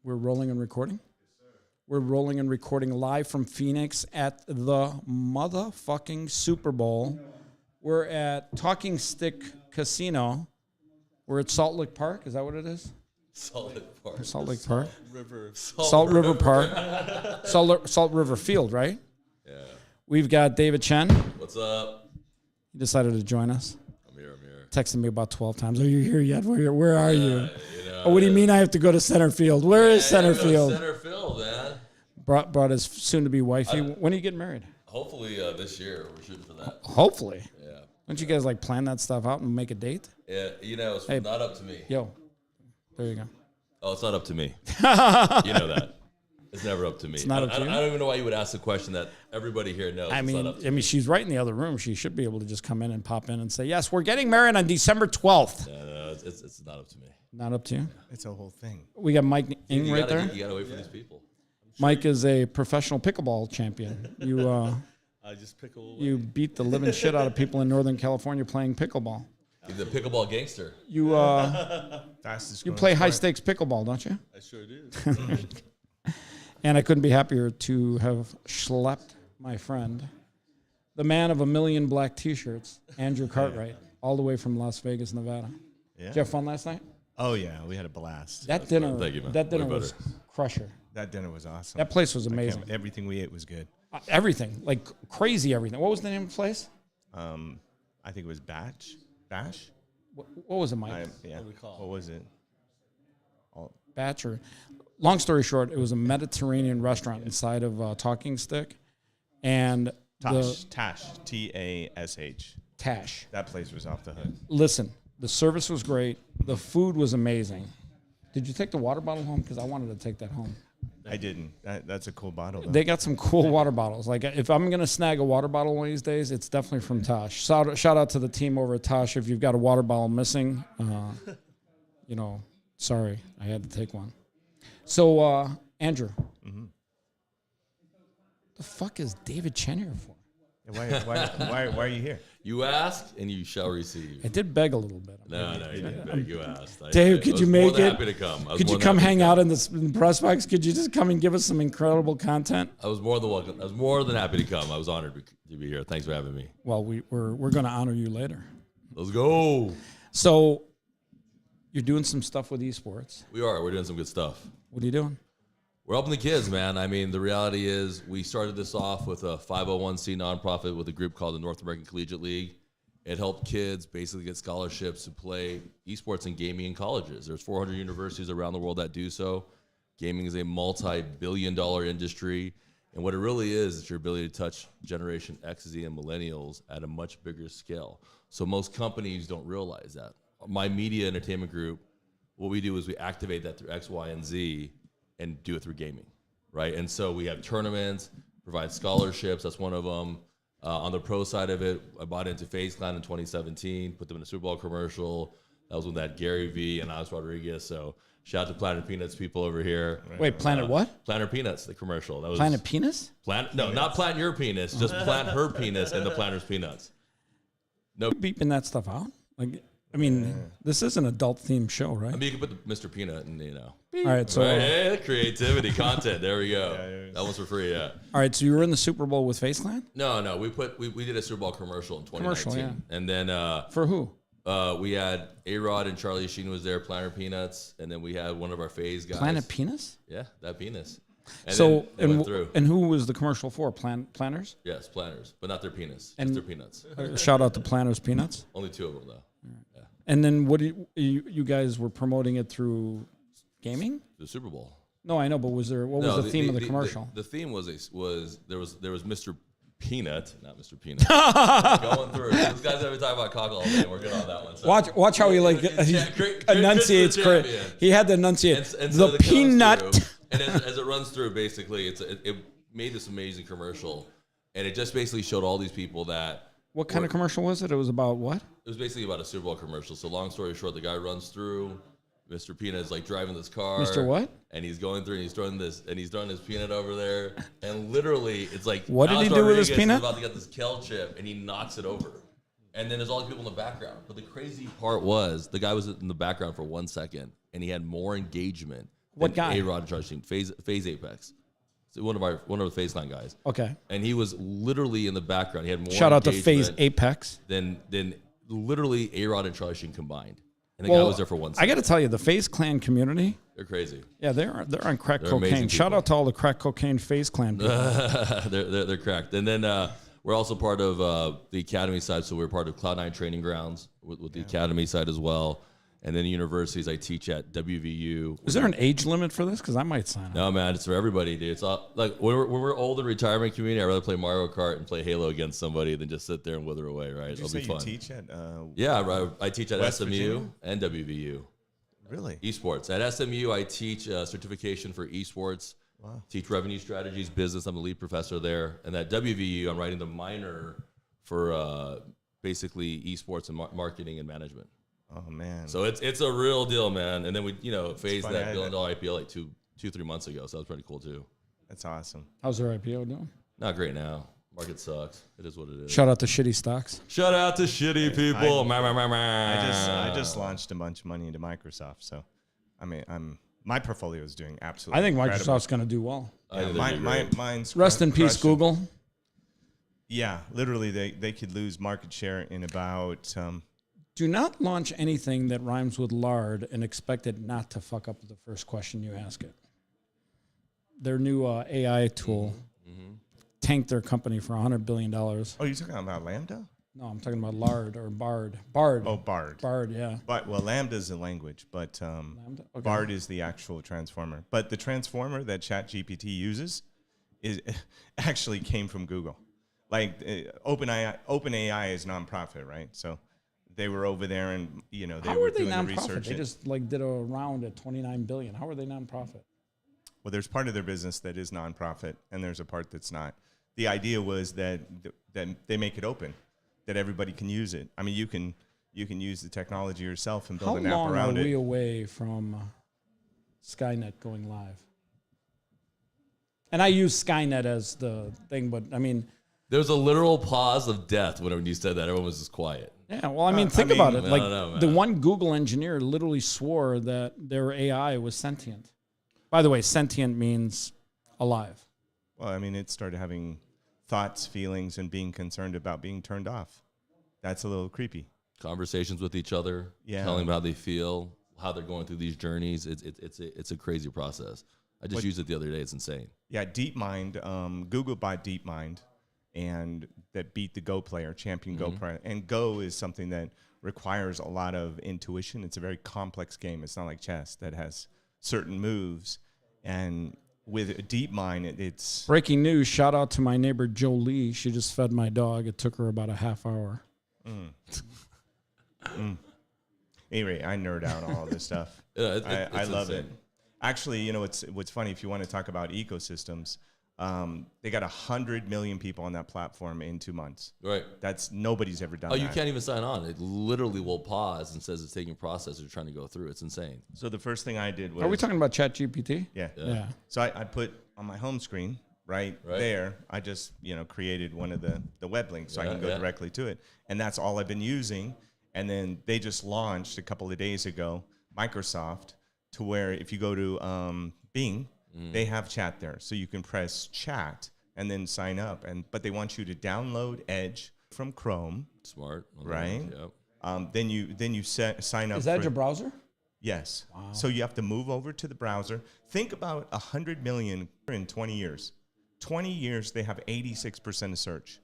We're rolling and recording? We're rolling and recording live from Phoenix at the motherfucking Super Bowl. We're at Talking Stick Casino. We're at Salt Lake Park. Is that what it is? Salt Lake Park. Salt Lake Park. Salt River Park. Salt River Field, right? Yeah. We've got David Chen. What's up? He decided to join us. I'm here. Texted me about 12 times. Are you here yet? Where are you? know, Oh, what do you mean I have to go to center field? Where is center field? Center field, man. Brought his soon-to-be wifey. When are you getting married? Hopefully this year. We're shooting for that. Hopefully. Yeah. Don't you guys like plan that stuff out and make a date? Yeah, it's not up to me. Yo, there you go. Oh, it's not up to me. You know that. It's never up to me. It's not up to you? I don't even know why you would ask the question that everybody here knows. I It's not up to mean, me. she's right in the other room. She should be able to just come in and pop in and say, yes, we're getting married on December 12th. No, it's not up to me. Not up to you? It's a whole thing. We got Mike Ing You right there. You gotta wait for these people. Mike is a professional pickleball champion. I just pickle. You beat the living shit out of people in Northern California playing pickleball. He's a pickleball gangster. You Fastest you growing play high sport. stakes pickleball, don't you? I sure do. And I couldn't be happier to have schlepped my friend, the man of a million black T-shirts, Andrew Cartwright, all the way from Las Vegas, Nevada. Yeah. Did you have fun last night? Oh yeah, we had a blast. That dinner, Thank you, man. that dinner Way was crusher. That dinner was awesome. That place was amazing. Everything we ate was good. Everything, like crazy everything. What was the name of the place? I think it was Bash. What was it, Mike? Yeah. What was it? Batch or... Long story short, it was a Mediterranean restaurant inside of Talking Stick. And Tash. Tash. Tash. That place was off the hook. Listen, the service was great. The food was amazing. Did you take the water bottle home? Because I wanted to take that home. I didn't. That's a cool bottle, though. They got some cool water bottles. Like, if I'm going to snag a water bottle one of these days, it's definitely from Tosh. Shout out to the team over at Tosh. If you've got a water bottle missing, sorry, I had to take one. So, Andrew, the fuck is David Chen here for? Why are you here? You ask and you shall receive. I did beg a little bit. No, you didn't beg. You asked. Dave, could you make it? Happy to come. Could you come hang out in the press box? Could you just come and give us some incredible content? I was more than welcome. I was more than happy to come. I was honored to be here. Thanks for having me. Well, we're going to honor you later. Let's go. So, you're doing some stuff with esports. We are. We're doing some good stuff. What are you doing? We're helping the kids, man. I mean, the reality is we started this off with a 501c nonprofit with a group called the North American Collegiate League. It helped kids basically get scholarships to play esports and gaming in colleges. There's 400 universities around the world that do so. Gaming is a multi-billion-dollar industry. And what it really is your ability to touch Generation X, Z, and millennials at a much bigger scale. So most companies don't realize that. My media entertainment group, what we do is we activate that through X, Y, and Z and do it through gaming, right? And so we have tournaments, provide scholarships. That's one of them. On the pro side of it, I bought into FaZe Clan in 2017, put them in a Super Bowl commercial. That was when that Gary Vee and Alex Rodriguez. So shout out to Planet Peanuts people over here. Wait, Planet what? Planet Peanuts, the commercial. That was Planet Penis? No, not plant your penis, just plant her penis in the Planter's peanuts. No, Beeping that stuff out? Like, I mean, this is an adult-themed show, right? I mean, you can put the Mr. Peanut and, All right, so Hey, creativity, content. There we go. That one's for free, yeah. all right, so you were in the Super Bowl with FaZe Clan? No, we did a Super Bowl commercial in 2019. Commercial, And then For who? we had A-Rod and Charlie Sheen was there, Planner Peanuts, and then we had one of our FaZe guys. Planet Penis? Yeah, that penis. And So, then it went through. and who was the commercial for? Planners? Yes, planners, but not their penis, And- just their peanuts. Shout out to Planners Peanuts. Only two of them, though. And then what do you guys were promoting it through gaming? The Super Bowl. No, I know, but what was the theme of the commercial? The theme was there was Mr. Peanut, not Mr. Peanut. Going through. This guy's ever talking about cock all day. We're good on that one. So. Watch how he enunciates. He had to enunciate And the so it goes peanut. through, and as it runs through, basically, it made this amazing commercial, and it just basically showed all these people that. What kind of commercial was it? It was about what? It was basically about a Super Bowl commercial. So long story short, the guy runs through. Mr. Peanut is like driving this car. Mr. what? And he's going through and he's throwing his peanut over there. And literally, it's like What did Alex he do with his Rodriguez peanut? is about to get this kale chip, and he knocks it over. And then there's all these people in the background. But the crazy part was the guy was in the background for 1 second, and he had more engagement What guy? A-Rod and Charlie Sheen, Phase Apex. So one of the Phase Clan guys. Okay. And he was literally in the background. He had more Shout out to engagement Phase Apex. than literally A-Rod and Charlie Sheen combined. And the guy was there for 1 I second. got to tell you, the Phase Clan community, They're crazy. yeah, they're on crack They're cocaine. amazing Shout people. out to all the crack cocaine Phase Clan people. they're cracked. And then we're also part of the academy side, so we're part of Cloud9 Training Grounds with the academy side as well. And then universities, I teach at WVU. Is there an age limit for this? Because I might sign up. No, man, it's for everybody, dude. It's all, like when we're old in retirement community, I'd rather play Mario Kart and play Halo against somebody than just sit there and wither away, right? Did you It'll say be you fun. teach at? Yeah, I teach at West SMU Virginia? and WVU. Really? Esports. At SMU, I teach certification for esports. Wow. Teach revenue strategies, business. I'm the lead professor there. And at WVU, I'm writing the minor for basically esports and marketing and management. Oh man. So it's a real deal, man. And then we, phased funny, that billion-dollar IPO like 2-3 months ago. So that was pretty cool too. That's awesome. How's their IPO doing? Not great now. Market sucks. It is what it is. Shout out to shitty stocks. Shout out to shitty people. I just launched a bunch of money into Microsoft, so I mean, my portfolio is doing absolutely. I think incredible. Microsoft's going to do well. I think Yeah, that'd be great. mine's Rest in peace, crushing. Google. Yeah, literally, they could lose market share in about. Do not launch anything that rhymes with lard and expect it not to fuck up the first question you ask it. Their new AI tool tanked their company for $100 billion. No, Oh, you're talking about Lambda? I'm talking about lard or Bard. Bard. Oh, Bard. Bard, yeah. But Lambda is a language, but Lambda? Okay. Bard is the actual transformer. But the transformer that ChatGPT uses is actually came from Google. Like OpenAI is nonprofit, right? So they were over there, and they How were are they doing the nonprofit? research. They just did a round at $29 billion. How are they nonprofit? Well, there's part of their business that is nonprofit, and there's a part that's not. The idea was that they make it open, that everybody can use it. I mean, you can use the technology yourself and build How an app long are around we it. away from Skynet going live? And I use Skynet as the thing, but I mean, There was a literal pause of death when you said that. Everyone was just quiet. yeah, well, I mean, I think mean, about it. I Like don't know, the man. one Google engineer literally swore that their AI was sentient. By the way, sentient means alive. Well, I mean, it started having thoughts, feelings, and being concerned about being turned off. That's a little creepy. Conversations with each other, Yeah. telling them how they feel, how they're going through these journeys. It's a crazy process. I just used it the other day. It's insane. Yeah, DeepMind, Google bought DeepMind, and that beat the Go player, champion Go player. And Go is something that requires a lot of intuition. It's a very complex game. It's not like chess that has certain moves. And with DeepMind, it's Breaking news, shout out to my neighbor Jolie. She just fed my dog. It took her about a half hour. anyway. I nerd out on all this stuff. Yeah, I it's love insane. it. Actually, what's funny, if you want to talk about ecosystems, they got 100 million people on that platform in 2 months. Right. That's nobody's ever done. Oh, you that. can't even sign on. It literally will pause and says it's taking process or trying to go through. It's insane. So the first thing I did was Are we talking about ChatGPT? Yeah. Yeah. So I put on my home screen right there. I just created one of the web links so I can go directly to it, and that's all I've been using. And then they just launched a couple of days ago, Microsoft, to where if you go to Bing, they have chat there, so you can press chat and then sign up. But they want you to download Edge from Chrome, Smart. right? Yep. Then you sign up. Is that for, your browser? Yes. So you have to move over to the browser. Think about 100 million in 20 years. 20 years, they have 86% of search.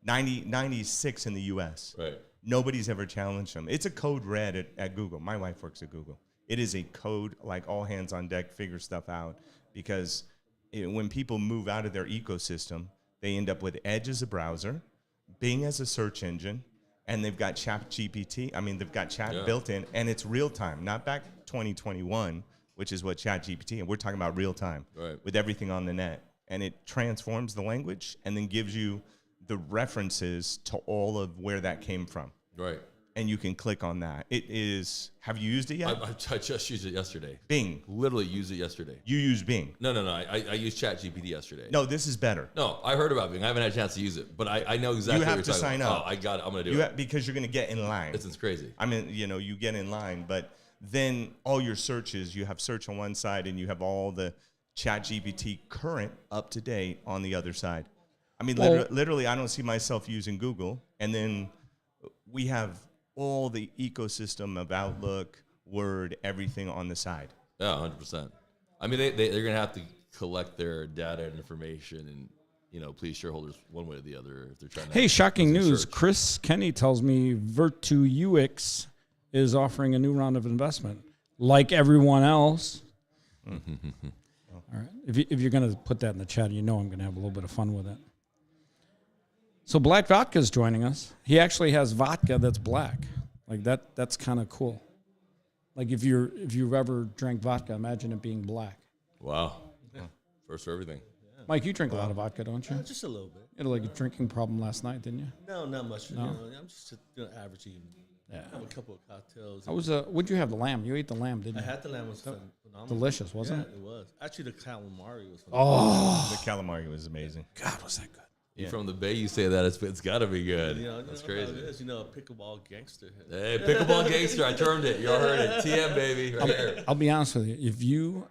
96 in the U.S. Right. Nobody's ever challenged them. It's a code red at Google. My wife works at Google. It is a code, like all hands on deck, figure stuff out. Because when people move out of their ecosystem, they end up with Edge as a browser, Bing as a search engine, and they've got ChatGPT. I mean, they've got chat built in, and it's real time, not back 2021, which is what ChatGPT, and we're talking about real time with everything on the net. And it transforms the language and then gives you the references to all of where that came from. Right. And you can click on that. It is, have you used it yet? I just used it yesterday. Bing. Literally used it yesterday. You use Bing. No. I used ChatGPT yesterday. No, this is better. No, I heard about Bing. I haven't had a chance to use it, but I know exactly You have what to you're talking sign about. up. Oh, I got it. I'm going to do it. Because you're going to get in line. It's crazy. I mean, you get in line, but then all your searches, you have search on one side and you have all the ChatGPT current up to date on the other side. I mean, Well- literally, I don't see myself using Google. And then we have all the ecosystem of Outlook, Word, everything on the side. Yeah, 100%. I mean, they're going to have to collect their data and information and, please shareholders one way or the other if they're trying to. Hey, shocking do some news. search. Chris Kenny tells me Virtu is offering a new round of investment, like everyone else. All right. If you're going to put that in the chat, I'm going to have a little bit of fun with it. So Black Vodka is joining us. He actually has vodka that's black. Like that's kind of cool. Like if you've ever drank vodka, imagine it being black. Wow. First for everything. Mike, you drink a lot of vodka, don't you? Just a little bit. You had like a drinking problem last night, didn't you? No, not much. No? I'm just average eating. Yeah. Have a couple of cocktails. How was what'd you have? The lamb. You ate the lamb, didn't I you? had the lamb was phenomenal. Delicious, wasn't Yeah, it? it was. Actually, the calamari was phenomenal. Oh, The calamari was amazing. God, was that good? You from the Bay, you say that it's got to be good. That's How crazy. it is, a pickleball gangster. Hey, pickleball gangster, I termed it. You all heard it. TM, baby, right here. I'll be honest with you. If you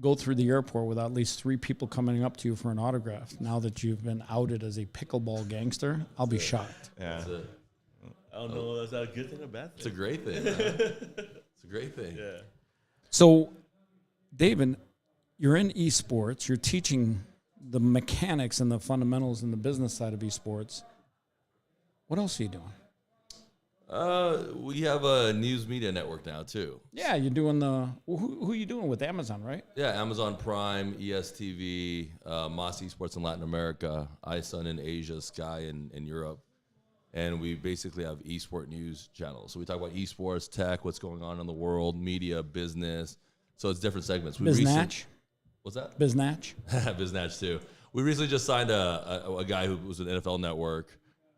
go through the airport with at least 3 people coming up to you for an autograph, now that you've been outed as a pickleball gangster, I'll be shocked. Yeah. It's a, I don't know. Is that a good thing or bad it's a thing? great thing, man. It's a great thing. Yeah. So, David, you're in esports. You're teaching the mechanics and the fundamentals and the business side of esports. What else are you doing? We have a news media network now, too. Yeah, you're doing who are you doing with Amazon, right? Yeah, Amazon Prime, ESTV, Moss Esports in Latin America, iSun in Asia, Sky in Europe. And we basically have esport news channels. So we talk about esports, tech, what's going on in the world, media, business. So it's different segments. Biznatch? What's that? Biznatch? Biznatch too. We recently just signed a guy who was an NFL network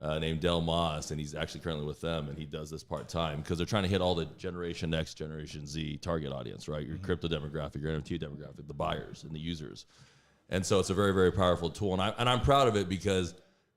named Del Moss, and he's actually currently with them, and he does this part-time because they're trying to hit all the Generation X, Generation Z target audience, right? Your crypto demographic, your NFT demographic, the buyers and the users. And so it's a very, very powerful tool. And I'm proud of it because,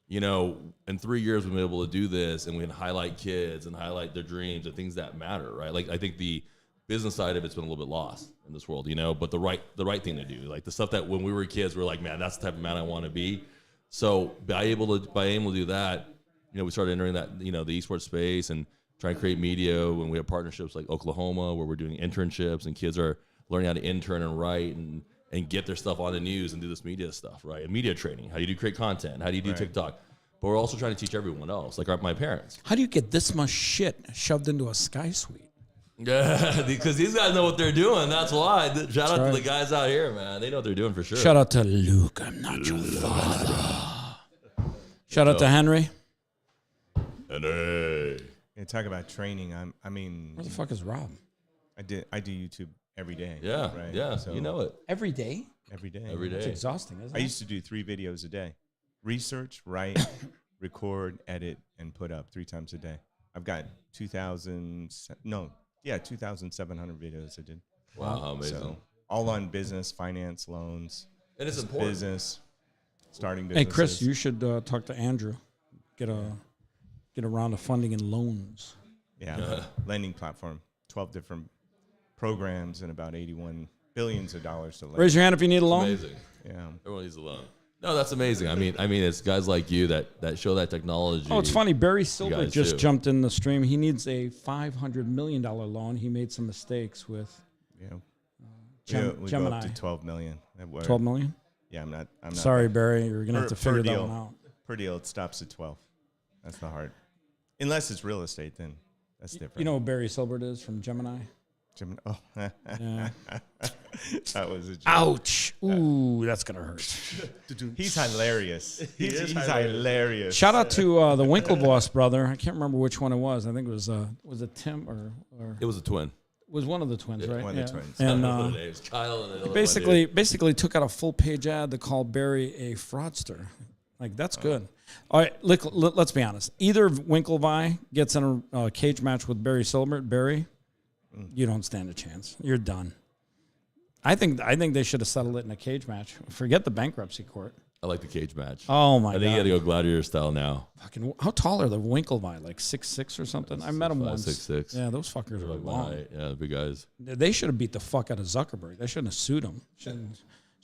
in 3 years we've been able to do this, and we can highlight kids and highlight their dreams and things that matter, right? Like I think the business side of it's been a little bit lost in this world, but the right thing to do, like the stuff that when we were kids, we were like, man, that's the type of man I want to be. So by able to do that, we started entering that, the esports space and trying to create media. When we have partnerships like Oklahoma, where we're doing internships and kids are learning how to intern and write and get their stuff on the news and do this media stuff, right? And media training. How do you create content? How do you do TikTok? But we're also trying to teach everyone else, like my parents. How do you get this much shit shoved into a Sky Suite? Yeah, because these guys know what they're doing. That's why. Shout out right. to the guys out here, man. They know what they're doing for sure. Shout out to Luke. I'm not your father. Shout out to Henry. And hey. Yeah, talk about training. I mean, Where the fuck is Rob? I do YouTube every day. Yeah, right? yeah, So you know it. Every day? every day. Every It's day. exhausting, isn't I it? used to do 3 videos a day: research, write, record, edit, and put up 3 times a day. I've got 2,700 videos I did. Wow, how amazing. So all on business, finance, loans, And it's important. business, starting Hey, businesses. Chris, you should talk to Andrew. Get a round of funding and loans. Yeah, lending platform, 12 different programs and about 81 billions of dollars to lend. Raise your hand if you need a loan. Amazing. Yeah. Everyone needs a loan. No, that's amazing. I mean, it's guys like you that show that technology. Oh, it's funny. Barry Silver guys just do. jumped in the stream. He needs a $500 million loan. He made some mistakes with Yeah. we go Gemini. up to 12 million. $12 million. Yeah, I'm not. Sorry, Barry. You're going to have to figure that deal. one out. Per deal, it stops at 12. That's the hard. Unless it's real estate, then that's different. You know who Barry Silbert is from Gemini? Gemini. Oh, Yeah. that was a joke. Ouch. Ooh, that's going to hurt. He's hilarious. He's is hilarious. Shout out to the Winklevoss brother. I can't remember which one it was. I think it was it Tim or It was a twin. it was one of the twins, right? one of the twins. And Names. Kyle and the other basically took out a full page ad to call Barry a fraudster. Like, that's good. All right, let's be honest. Either Winklevi gets in a cage match with Barry Silbert, Barry, you don't stand a chance. You're done. I think they should have settled it in a cage match. Forget the bankruptcy court. I like the cage match. Oh my I think you got god! to go gladiator style now. Fucking, how tall are the Winklevi? Like 6'6" or something? I met them 6'5", once. 6'6". Yeah, those fuckers are Like my long. height. Yeah, the big guys. They should have beat the fuck out of Zuckerberg. They shouldn't have sued him.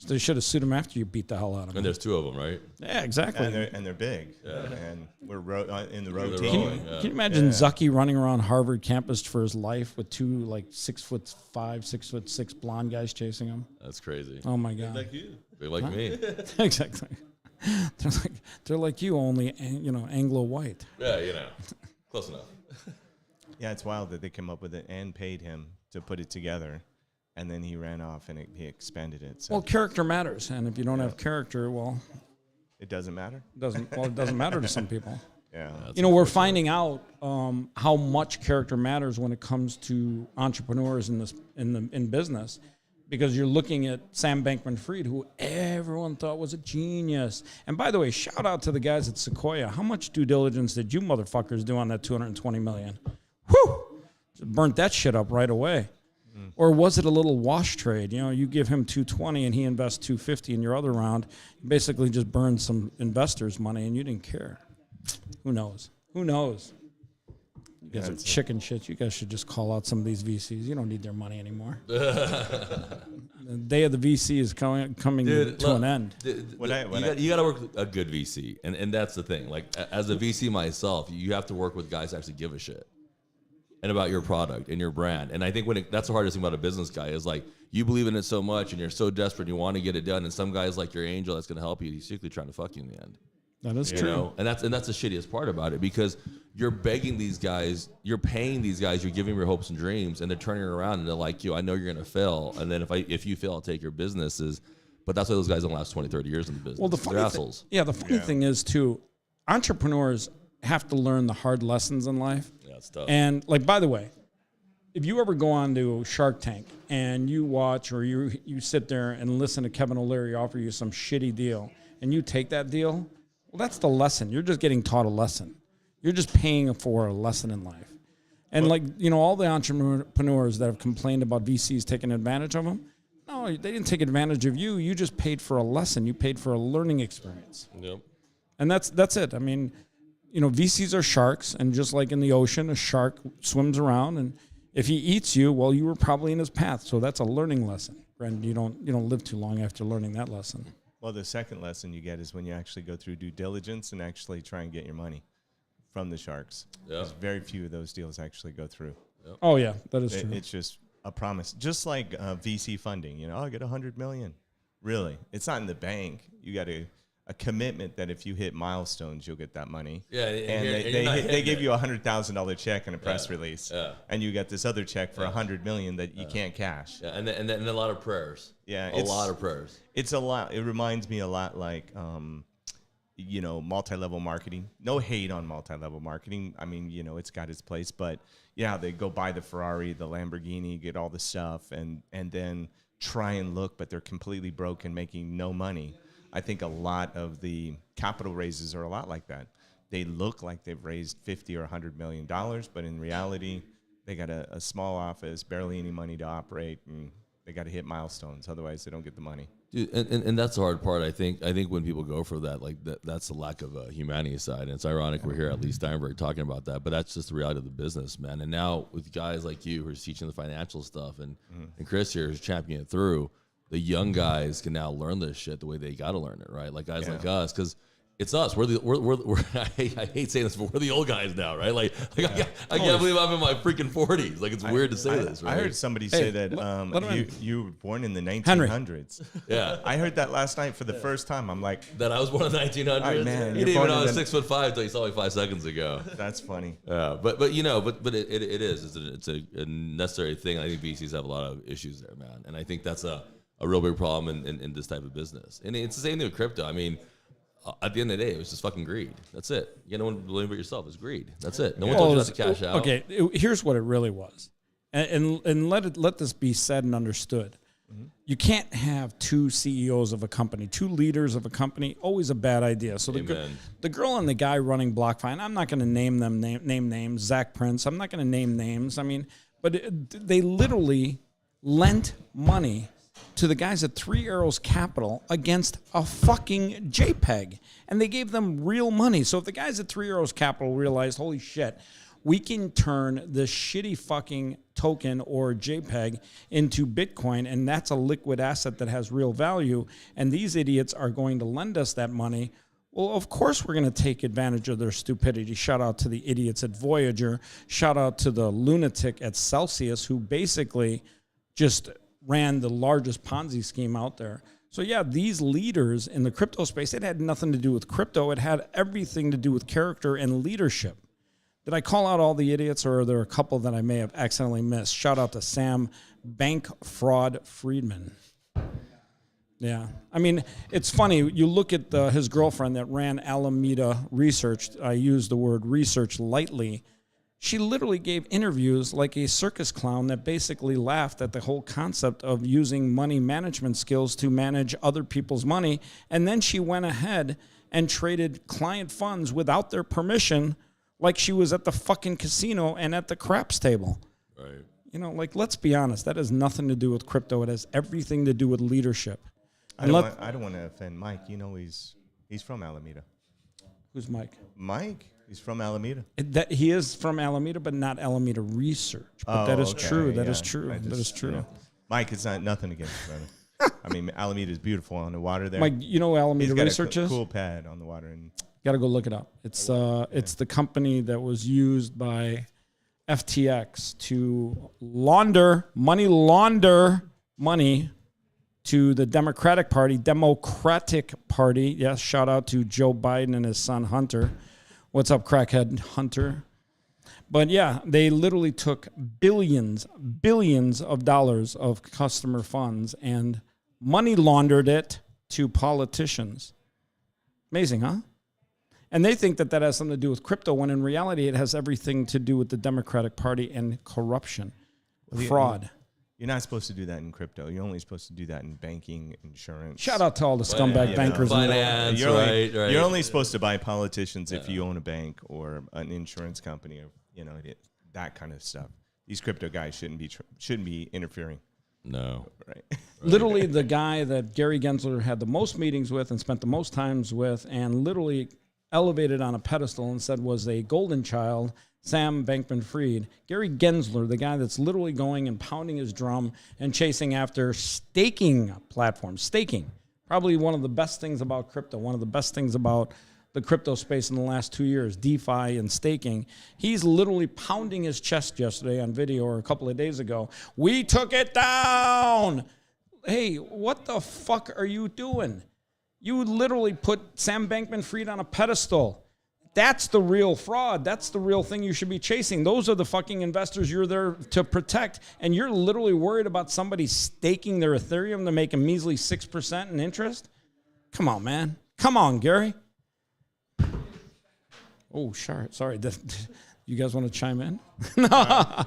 They should have sued him after you beat the hell out of him. And there's two of them, right? Yeah, exactly. And they're big. And we're in the road They're team. rolling. Can you imagine Zucky running around Harvard campus for his life with two like 6'5", 6'6" blonde guys chasing him? That's crazy. Oh my god! Like you. Big like me. Exactly. They're like you, only Anglo white. Yeah, close enough. Yeah, it's wild that they came up with it and paid him to put it together, and then he ran off and he expanded it. So Well, character matters, and if you don't have character, well, it doesn't matter. it doesn't matter to some people. Yeah. We're finding out how much character matters when it comes to entrepreneurs in business, because you're looking at Sam Bankman-Fried, who everyone thought was a genius. And by the way, shout out to the guys at Sequoia. How much due diligence did you motherfuckers do on that $220 million? Whew! Just burnt that shit up right away. Or was it a little wash trade? You give him 220 and he invests 250 in your other round. You basically just burned some investors' money and you didn't care. Who knows? You guys are chicken shit. You guys should just call out some of these VCs. You don't need their money anymore. The day of the VC is coming to an end. You got to work with a good VC, and that's the thing. Like as a VC myself, you have to work with guys that actually give a shit and about your product and your brand. And I think that's the hardest thing about a business guy is like you believe in it so much and you're so desperate and you want to get it done. And some guys like your angel that's going to help you. He's secretly trying to fuck you in the end. That is true. And that's the shittiest part about it, because you're begging these guys, you're paying these guys, you're giving them your hopes and dreams, and they're turning around and they're like, I know you're going to fail. And then if you fail, I'll take your businesses. But that's why those guys don't last 20, 30 years in the business. Well, the they're funny assholes. the funny thing is too, entrepreneurs have to learn the hard lessons in life. Yeah, it's tough. And like, by the way, if you ever go on to Shark Tank and you watch or you sit there and listen to Kevin O'Leary offer you some shitty deal and you take that deal, well, that's the lesson. You're just getting taught a lesson. You're just paying for a lesson in life. And all the entrepreneurs that have complained about VCs taking advantage of them, no, they didn't take advantage of you. You just paid for a lesson. You paid for a learning experience. Yep. And that's it. I mean, VCs are sharks, and just like in the ocean, a shark swims around, and if he eats you, well, you were probably in his path. So that's a learning lesson. And you don't live too long after learning that lesson. Well, the second lesson you get is when you actually go through due diligence and actually try and get your money from the sharks. Yeah. There's very few of those deals actually go through. Oh yeah, that is true. It's just a promise, just like VC funding. I get $100 million. Really, it's not in the bank. You got a commitment that if you hit milestones, you'll get that money. Yeah, and they give you a $100,000 check in a press release. Yeah. And you get this other check for $100 million that you can't cash. Yeah, and then a lot of prayers. Yeah, a lot of prayers. It's a lot. It reminds me a lot like, multi-level marketing. No hate on multi-level marketing. I mean, it's got its place, but they go buy the Ferrari, the Lamborghini, get all the stuff, and then try and look, but they're completely broke and making no money. I think a lot of the capital raises are a lot like that. They look like they've raised $50 or $100 million, but in reality, they got a small office, barely any money to operate, and they got to hit milestones. Otherwise, they don't get the money. Dude, and that's the hard part. I think when people go for that, that's the lack of a humanity side. And it's ironic we're here at Lee Steinberg talking about that, but that's just the reality of the business, man. And now with guys like you who are teaching the financial stuff, and Chris here is championing it through, the young guys can now learn this shit the way they got to learn it, right? Like guys like us, because it's us. We're I hate saying this, but we're the old guys now, right? Like I can't believe I'm in my freaking 40s. Like it's weird to say this, right? I heard somebody say that you were born in the 1900s. Henry. Yeah. I heard that last night for the first time. I'm like, That I was born in the 1900s. All right, man, You you're didn't even born know I in was the- 6'5" until you saw me 5 seconds ago. that's funny. Yeah, but it is. It's a necessary thing. I think VCs have a lot of issues there, man. And I think that's a real big problem in this type of business. And it's the same thing with crypto. I mean, at the end of the day, it was just fucking greed. That's it. You got no one believing but yourself. It's greed. That's it. No one told you not to cash out. Okay, here's what it really was, and let this be said and understood. You can't have two CEOs of a company, two leaders of a company. Always a bad idea. So the girl and the guy running BlockFi, and I'm not going to name names. Zach Prince. I'm not going to name names. I mean, but they literally lent money to the guys at Three Arrows Capital against a fucking JPEG. And they gave them real money. So if the guys at Three Arrows Capital realized, holy shit, we can turn this shitty fucking token or JPEG into Bitcoin, and that's a liquid asset that has real value, and these idiots are going to lend us that money, well, of course we're going to take advantage of their stupidity. Shout out to the idiots at Voyager. Shout out to the lunatic at Celsius, who basically just ran the largest Ponzi scheme out there. So yeah, these leaders in the crypto space, it had nothing to do with crypto. It had everything to do with character and leadership. Did I call out all the idiots, or are there a couple that I may have accidentally missed? Shout out to Sam Bankman-Fried. Yeah. I mean, it's funny. You look at his girlfriend that ran Alameda Research. I use the word research lightly. She literally gave interviews like a circus clown that basically laughed at the whole concept of using money management skills to manage other people's money. And then she went ahead and traded client funds without their permission, like she was at the fucking casino and at the craps table. Right. You know, like, let's be honest. That has nothing to do with crypto. It has everything to do with leadership. I don't want to offend Mike. You know, he's from Alameda. Who's Mike? Mike? He's from Alameda. He is from Alameda, but not Alameda Research. But that is true. That is true. That is true. You know, Mike, it's not nothing against you, brother. I mean, Alameda is beautiful on the water there. Mike, you know Alameda He's got Research a is? cool pad on the water. And Got to go look it up. It's the company that was used by FTX to launder money to the Democratic Party. Yes, shout out to Joe Biden and his son Hunter. What's up, crackhead Hunter? But yeah, they literally took billions of dollars of customer funds and money laundered it to politicians. Amazing, huh? And they think that has something to do with crypto, when in reality it has everything to do with the Democratic Party and corruption, fraud. You're not supposed to do that in crypto. You're only supposed to do that in banking, insurance. Shout out to all the scumbag bankers. Finance, right. You're only supposed to buy politicians if you own a bank or an insurance company, or that kind of stuff. These crypto guys shouldn't be interfering. No. Right. Literally, the guy that Gary Gensler had the most meetings with and spent the most times with, and literally elevated on a pedestal and said was a golden child, Sam Bankman-Fried. Gary Gensler, the guy that's literally going and pounding his drum and chasing after staking platforms. Staking, probably one of the best things about crypto, one of the best things about the crypto space in the last 2 years, DeFi and staking. He's literally pounding his chest yesterday on video, or a couple of days ago. We took it down. Hey, what the fuck are you doing? You literally put Sam Bankman-Fried on a pedestal. That's the real fraud. That's the real thing you should be chasing. Those are the fucking investors you're there to protect. And you're literally worried about somebody staking their Ethereum to make a measly 6% in interest? Come on, man. Come on, Gary. Oh, sure. Sorry. You guys want to chime in? No.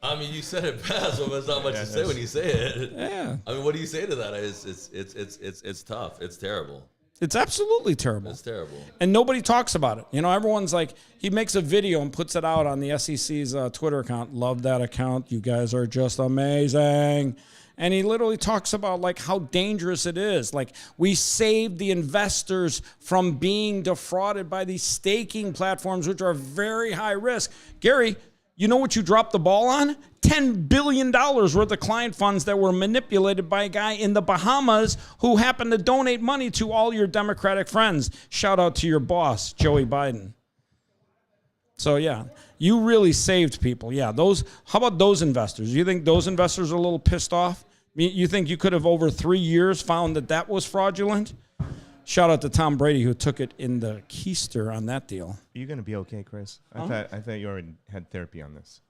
I mean, you said it best, but there's not much to say when you say it. Yeah. I mean, what do you say to that? It's tough. It's terrible. It's absolutely terrible. It's terrible. And nobody talks about it. You know, everyone's like, he makes a video and puts it out on the SEC's Twitter account. Love that account. You guys are just amazing. And he literally talks about like how dangerous it is. Like, we saved the investors from being defrauded by these staking platforms, which are very high risk. Gary, you know what you dropped the ball on? $10 billion worth of client funds that were manipulated by a guy in the Bahamas who happened to donate money to all your Democratic friends. Shout out to your boss, Joey Biden. So yeah, you really saved people. Yeah, how about those investors? You think those investors are a little pissed off? You think you could have over 3 years found that was fraudulent? Shout out to Tom Brady, who took it in the keister on that deal. Are you going to be okay, Chris? I thought you already had therapy on this.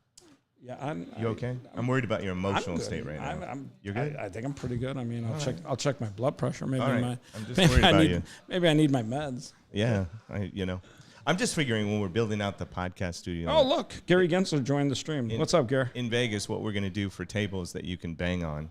Yeah, You okay? I'm worried about your emotional state right now. You're good? I think I'm pretty good. I mean, I'll check my blood pressure. Maybe All right. I'm just worried I about need, you. Maybe I need my meds. Yeah, I'm just figuring when we're building out the podcast studio. Oh, look, Gary Gensler joined the stream. What's up, Gary? In Vegas, what we're going to do for tables that you can bang on.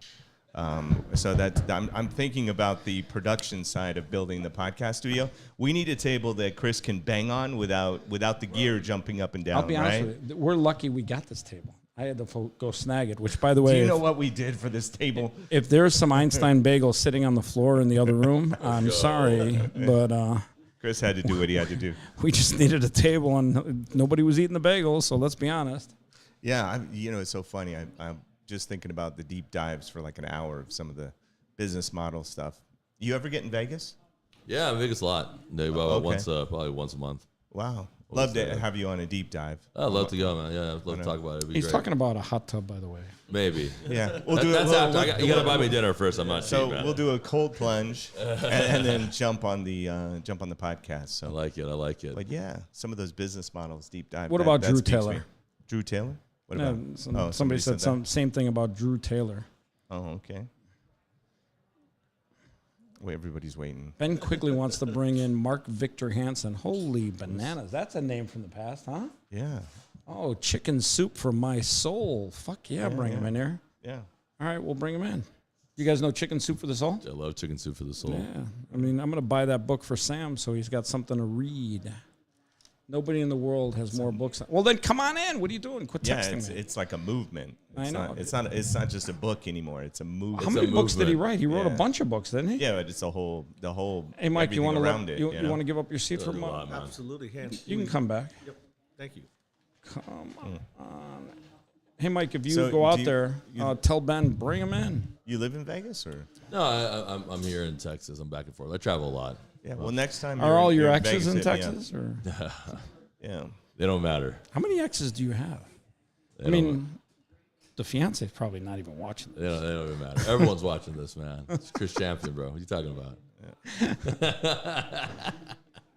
So I'm thinking about the production side of building the podcast studio. We need a table that Chris can bang on without the gear jumping up and down. I'll be honest with you. We're lucky we got this table. I had to go snag it. Which, by the way, Do you know what we did for this table? if there's some Einstein bagels sitting on the floor in the other room, I'm sorry, but Chris had to do what he had to do. we just needed a table and nobody was eating the bagels. So let's be honest. Yeah, it's so funny. I'm just thinking about the deep dives for like an hour of some of the business model stuff. You ever get in Vegas? Yeah, I'm Vegas a lot. No, okay. Probably once a month. Wow. Love to have you on a deep dive. I'd love to go, man. Yeah, I'd love to talk about it. It'd be He's great. talking about a hot tub, by the way. Maybe. Yeah. We'll That's after. You got to buy me dinner first. I'm not So cheap, man. we'll do a cold plunge and then jump on the podcast. I So, like it. but yeah, some of those business models, deep dive. What that- about that Drew speaks to Taylor? me. Drew Taylor? What No, about? somebody said that? same thing about Drew Taylor. Oh, okay. Wait, everybody's waiting. Ben quickly wants to bring in Mark Victor Hansen. Holy bananas. That's a name from the past, huh? Yeah. Oh, chicken soup for my soul. Fuck yeah, bring him in here. Yeah. All right, we'll bring him in. You guys know Chicken Soup for the Soul? I love chicken soup for the soul. Yeah. I mean, I'm going to buy that book for Sam so he's got something to read. Nobody in the world has more books. Well, then come on in. What are you doing? Quit Yeah, texting me. it's like a movement. I know. It's not just a book anymore. It's a movement. How many a books did he movement. write? He wrote a Yeah. bunch of books, didn't he? Yeah, but it's the whole. Hey, Mike, you everything want to around it? you know? want to give up your seat for a There's a lot, moment? man. Absolutely. Hands. You can come back. Yep. Thank you. Come on. Hey, Mike, if you So go out do you- there, tell Ben, bring him in. You live in Vegas, or? No, I'm here in Texas. I'm back and forth. I travel a lot. Yeah. Well, next time. Are all your you're exes in Vegas, hit me up. Texas? Or Yeah. They don't matter. how many exes do you have? I mean, the fiance is probably not even watching this. They don't even matter. Everyone's watching this, man. It's Chris Champion, bro. What are you talking about?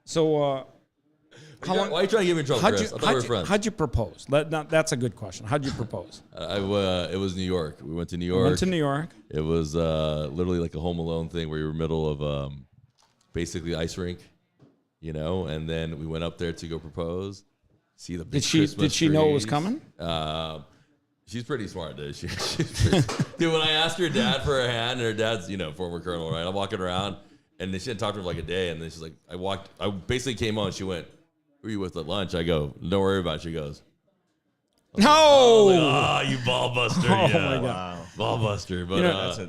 So, how long? Why are you trying to get me in trouble, Chris? I thought we were friends. how'd you propose? That's a good question. How'd you propose? It was New York. We went to New York. Went to New York. It was literally like a Home Alone thing where you were middle of basically ice rink, and then we went up there to go propose. See the big Did Christmas she know it was trees. coming? She's pretty smart, dude. Dude, when I asked her dad for her hand, and her dad's, former colonel, right? I'm walking around, and she hadn't talked to her for like a day, and then she's like, I basically came on, she went, who are you with at lunch? I go, don't worry about it. She goes, No! you ball buster. Oh, yeah. my God. Wow. Ball buster. But,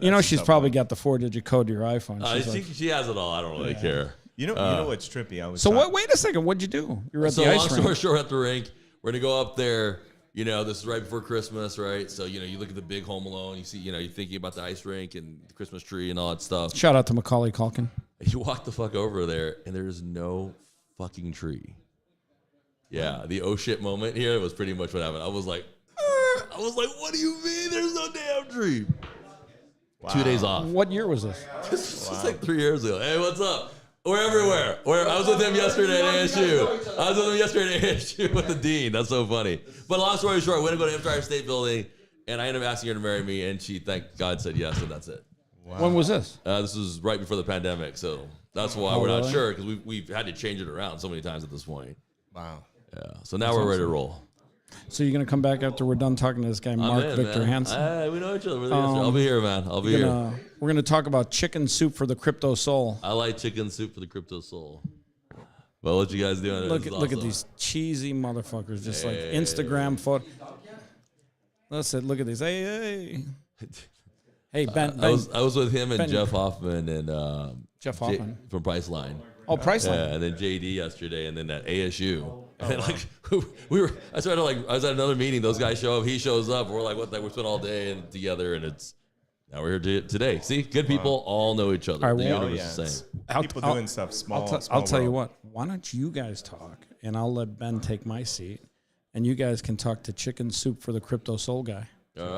You know, a she's tough probably got the 4-digit code to your iPhone. She's like, she has it all. I don't really care. You know what's trippy? I was. so talk- what? Wait a second. What'd you do? You were at So the long ice story rink. short, at the rink, we're gonna go up there. This is right before Christmas, right? So you look at the big Home Alone. You see, you're thinking about the ice rink and the Christmas tree and all that stuff. Shout out to Macaulay Culkin. You walk the fuck over there, and there's no fucking tree. Yeah, the oh shit moment here was pretty much what happened. I was like, what do you mean? There's no damn tree. 2 days off. What year was this? This was like 3 years ago. Hey, what's up? We're everywhere. I was with him yesterday at ASU. I was with him yesterday at ASU with the dean. That's so funny. But long story short, we went to go to Empire State Building, and I ended up asking her to marry me, and she, thank God, said yes, and that's it. When was this? This was right before the pandemic, so that's why we're not sure, because we've had to change it around so many times at this point. Wow. Yeah. So now we're ready to roll. So you're gonna come back after we're done talking to this guy, Mark Victor Hansen. We know each other. I'll be here, man. I'll be here. We're gonna talk about chicken soup for the crypto soul. I like chicken soup for the crypto soul. Well, what you guys doing? Look at these cheesy motherfuckers, just like Instagram photo. Listen, look at these. Hey. Hey, Ben. I was with him and Ben- Jeff Hoffman and Jeff Hoffman. from Priceline. Oh, Priceline. Yeah, and then JD yesterday, and then at ASU. And then I was at another meeting. Those guys show up. He shows up. We're like, what? We spent all day and together, and now we're here today. See, good people all know each other. All right, The well- universe is the same. People doing stuff small. I'll tell you world. what. Why don't you guys talk, and I'll let Ben take my seat, and you guys can talk to chicken soup for the crypto soul guy. All right.